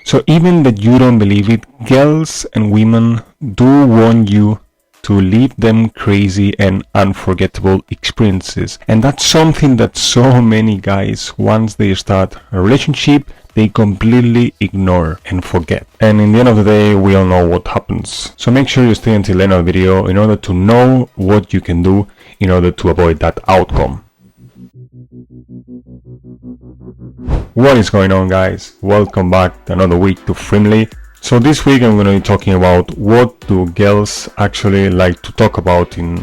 So even that you don't believe it, girls and women do want you to live them crazy and unforgettable experiences. And that's something that so many guys, once they start a relationship, they completely ignore and forget. And in the end of the day, we all know what happens. So make sure you stay until the end of the video in order to know what you can do in order to avoid that outcome. What is going on, guys? Welcome back to another week to Frimley. So this week I'm going to be talking about what do girls actually like to talk about in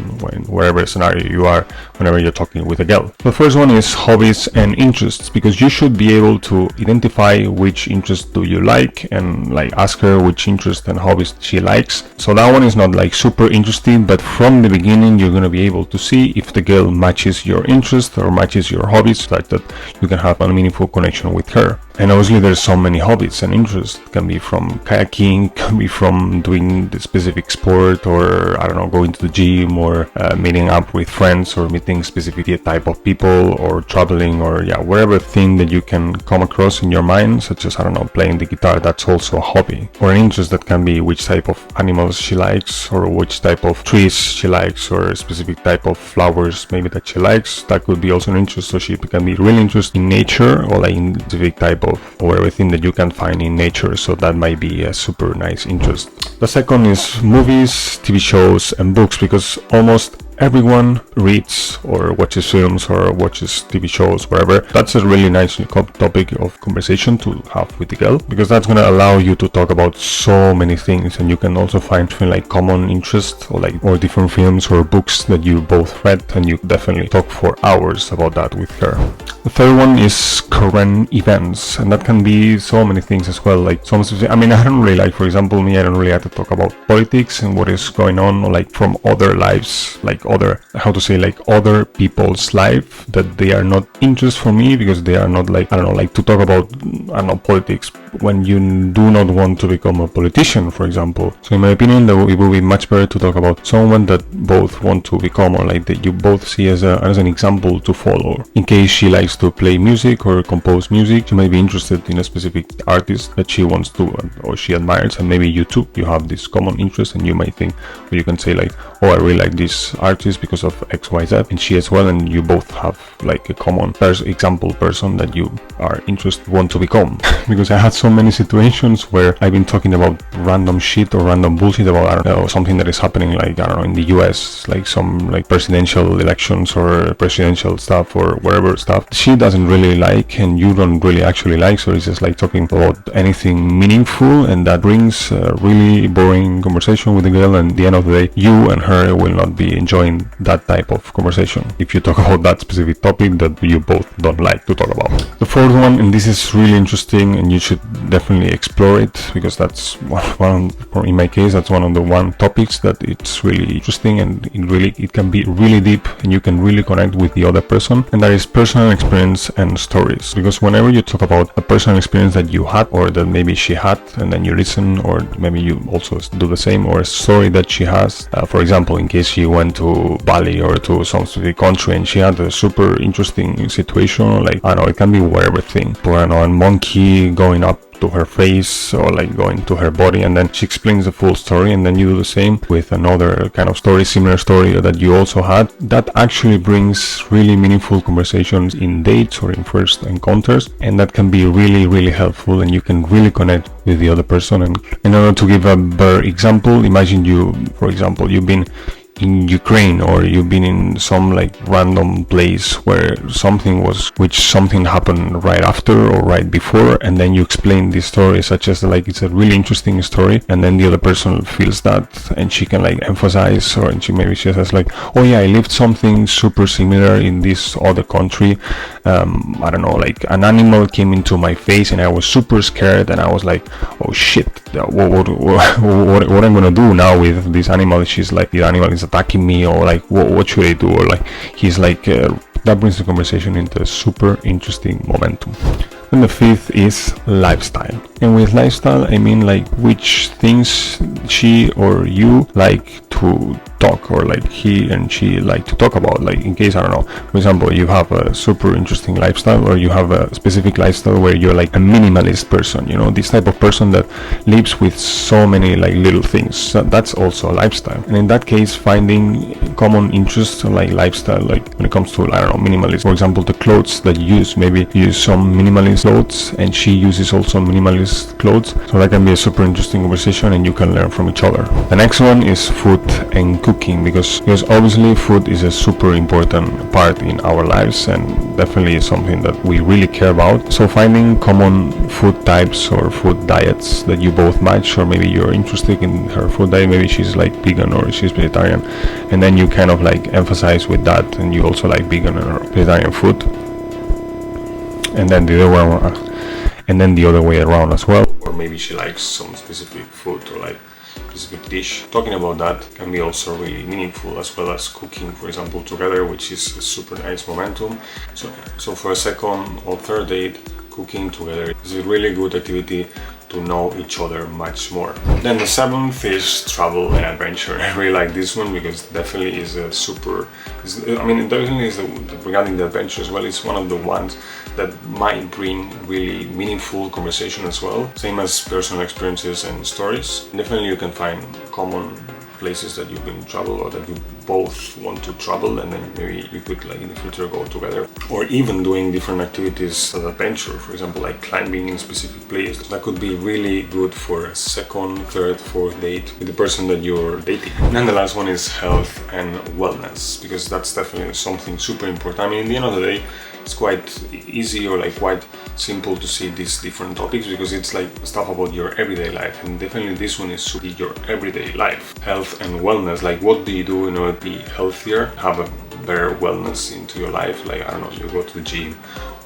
wherever scenario you are whenever you're talking with a girl. The first one is hobbies and interests, because you should be able to identify which interest do you like and like ask her which interest and hobbies she likes. So that one is not like super interesting, but from the beginning you're going to be able to see if the girl matches your interest or matches your hobbies, such that you can have a meaningful connection with her. And obviously there's so many hobbies and interests. It can be from kayaking, can be from doing the specific sport, or I don't know, going to the gym, or meeting up with friends, or meeting specific type of people, or traveling, or whatever thing that you can come across in your mind, such as, I don't know, playing the guitar. That's also a hobby. Or an interest that can be which type of animals she likes, or which type of trees she likes, or a specific type of flowers maybe that she likes. That could be also an interest. So she can be really interested in nature, or like in specific type or everything that you can find in nature. So that might be a super nice interest. The second is movies, TV shows and books, because almost everyone reads or watches films or watches TV shows, wherever. That's a really nice topic of conversation to have with the girl, because that's going to allow you to talk about so many things, and you can also find like common interest, or different films or books that you both read, and you definitely talk for hours about that with her. The third one is current events, and that can be so many things as well. Like some, I mean, I don't really like, for example, me, I don't really like to talk about politics and what is going on, or like from other lives, like other, how to say, like other people's life that they are not interest for me, because they are not like, I don't know, like to talk about, I don't know, politics when you do not want to become a politician, for example. So in my opinion, it would be much better to talk about someone that both want to become, or like that you both see as an example to follow. In case she likes to play music or compose music, she might be interested in a specific artist that she wants to, or she admires, and maybe you too, you have this common interest, and you might think, or you can say like, oh, I really like this artist because of XYZ, and she as well, and you both have like a common example person that you are interested, want to become. Because I had so many situations where I've been talking about random shit or random bullshit about, I don't know, something that is happening, like, I don't know, in the US, like some like presidential elections or presidential stuff or whatever stuff she doesn't really like and you don't really actually like. So it's just like talking about anything meaningful, and that brings a really boring conversation with the girl, and at the end of the day you and her will not be enjoying that type of conversation if you talk about that specific topic that you both don't like to talk about. The fourth one, and this is really interesting and you should definitely explore it, because that's one or in my case, that's one of the topics that it's really interesting, and it can be really deep, and you can really connect with the other person, and that is personal experience and stories. Because whenever you talk about a personal experience that you had, or that maybe she had, and then you listen, or maybe you also do the same, or a story that she has, for example, in case she went to Bali or to some specific country and she had a super interesting situation, like, I don't know, it can be whatever thing, or I don't know, a monkey going up to her face, or like going to her body, and then she explains the full story, and then you do the same with another kind of story, similar story that you also had. That actually brings really meaningful conversations in dates or in first encounters, and that can be really, really helpful, and you can really connect with the other person. And in order to give a better example, imagine you, for example, you've been in Ukraine, or you've been in some like random place where something happened right after or right before, and then you explain this story, such as like it's a really interesting story, and then the other person feels that, and she can like emphasize, or she says like, oh yeah, I lived something super similar in this other country. I don't know, like an animal came into my face and I was super scared, and I was like, oh shit, what I'm gonna do now with this animal? She's like, the animal is attacking me, or like what should I do? Or like he's like, that brings the conversation into a super interesting momentum. And the fifth is lifestyle. And with lifestyle, I mean like which things she or you like to talk, or like he and she like to talk about. Like in case, I don't know, for example, you have a super interesting lifestyle, or you have a specific lifestyle where you're like a minimalist person, you know, this type of person that lives with so many like little things. So that's also a lifestyle. And in that case, finding common interests like lifestyle, like when it comes to, I don't know, minimalist, for example, the clothes that you use, maybe you use some minimalist clothes and she uses also minimalist clothes, so that can be a super interesting conversation and you can learn from each other. The next one is food and cooking, because obviously food is a super important part in our lives and definitely is something that we really care about. So finding common food types or food diets that you both match, or maybe you're interested in her food diet, maybe she's like vegan or she's vegetarian, and then you kind of like emphasize with that, and you also like vegan or vegetarian food, and then the other way around as well. Or maybe she likes some specific food or like specific dish. Talking about that can be also really meaningful, as well as cooking, for example, together, which is a super nice momentum. So for a second or third date, cooking together is a really good activity to know each other much more. Then the seventh is travel and adventure. I really like this one because definitely is a super, definitely is regarding the adventure as well, it's one of the ones that might bring really meaningful conversation as well, same as personal experiences and stories. Definitely you can find common places that you can travel, or that you both want to travel, and then maybe you could like in the future go together, or even doing different activities as adventure, for example like climbing in specific places. That could be really good for a second, third, fourth date with the person that you're dating. And then the last one is health and wellness, because that's definitely something super important. I mean, in the end of the day, it's quite easy or like quite simple to see these different topics, because it's like stuff about your everyday life, and definitely this one is your everyday life. Health and wellness, like what do you do in order to be healthier, have a better wellness into your life? Like, I don't know, you go to the gym,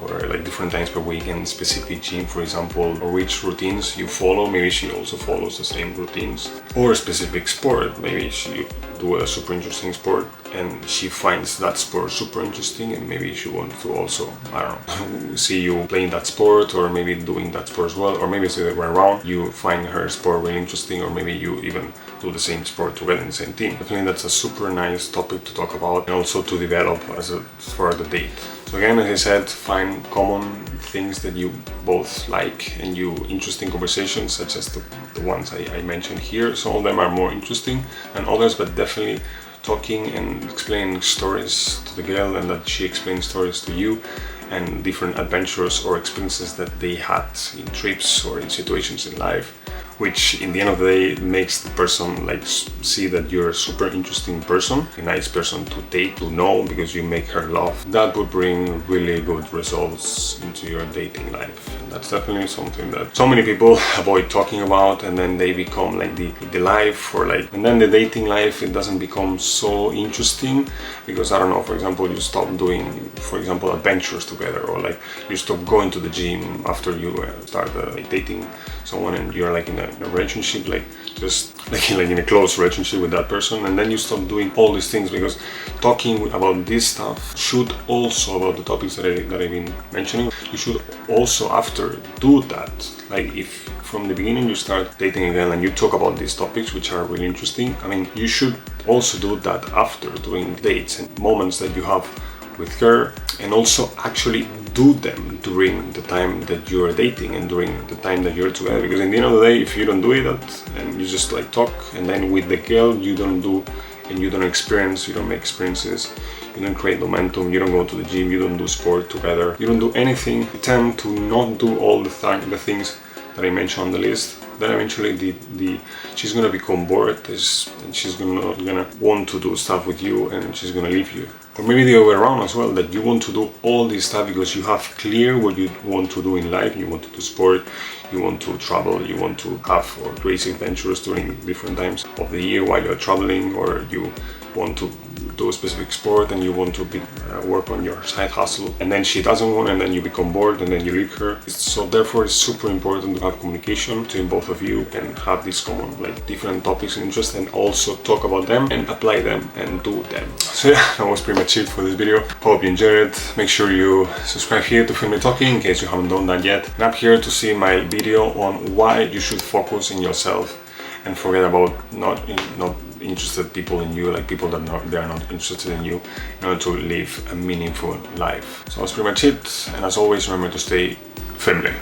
or like different times per week in specific gym, for example, or which routines you follow. Maybe she also follows the same routines, or a specific sport. Maybe she do a super interesting sport and she finds that sport super interesting, and maybe she wants to also, I don't know, see you playing that sport, or maybe doing that sport as well, or maybe it's the other way around, you find her sport really interesting, or maybe you even do the same sport together in the same team. I think that's a super nice topic to talk about and also to develop for the date. So again, as I said, find common things that you both like, and you interesting conversations such as the ones I mentioned here. Some of them are more interesting than others, but definitely talking and explaining stories to the girl, and that she explains stories to you, and different adventures or experiences that they had in trips or in situations in life, which in the end of the day makes the person like see that you're a super interesting person, a nice person to date, to know, because you make her laugh. That would bring really good results into your dating life. And that's definitely something that so many people avoid talking about, and then they become like the life, or like, and then the dating life, it doesn't become so interesting, because I don't know, for example, you stop doing, for example, adventures together, or like you stop going to the gym after you start dating someone, and you're like in a relationship, like just like in a close relationship with that person, and then you stop doing all these things, because talking about this stuff should also, about the topics that I've been mentioning, you should also after do that. Like if from the beginning you start dating again and you talk about these topics, which are really interesting, I mean, you should also do that after doing dates and moments that you have with her, and also actually do them during the time that you're dating and during the time that you're together. Because in the end of the day, if you don't do it and you just like talk, and then with the girl you don't do, and you don't experience, you don't make experiences, you don't create momentum, you don't go to the gym, you don't do sport together, you don't do anything, you tend to not do all the things that I mentioned on the list, then eventually she's gonna become bored, and she's gonna want to do stuff with you, and she's gonna leave you. Or maybe the other way around as well, that you want to do all this stuff because you have clear what you want to do in life. You want to do sport, you want to travel, you want to have or crazy adventures during different times of the year while you're traveling, or you want to do a specific sport and you want to work on your side hustle, and then she doesn't want, and then you become bored and then you leave her. So therefore it's super important to have communication between both of you and have these common like different topics and interests, and also talk about them and apply them and do them. So yeah, that was pretty much it for this video. Hope you enjoyed it. Make sure you subscribe here to Film Me Talking in case you haven't done that yet. And up here to see my video on why you should focus in yourself and forget about not interested people in you, like people that they are not interested in you, in order to live a meaningful life. So that's pretty much it, and as always, remember to stay friendly.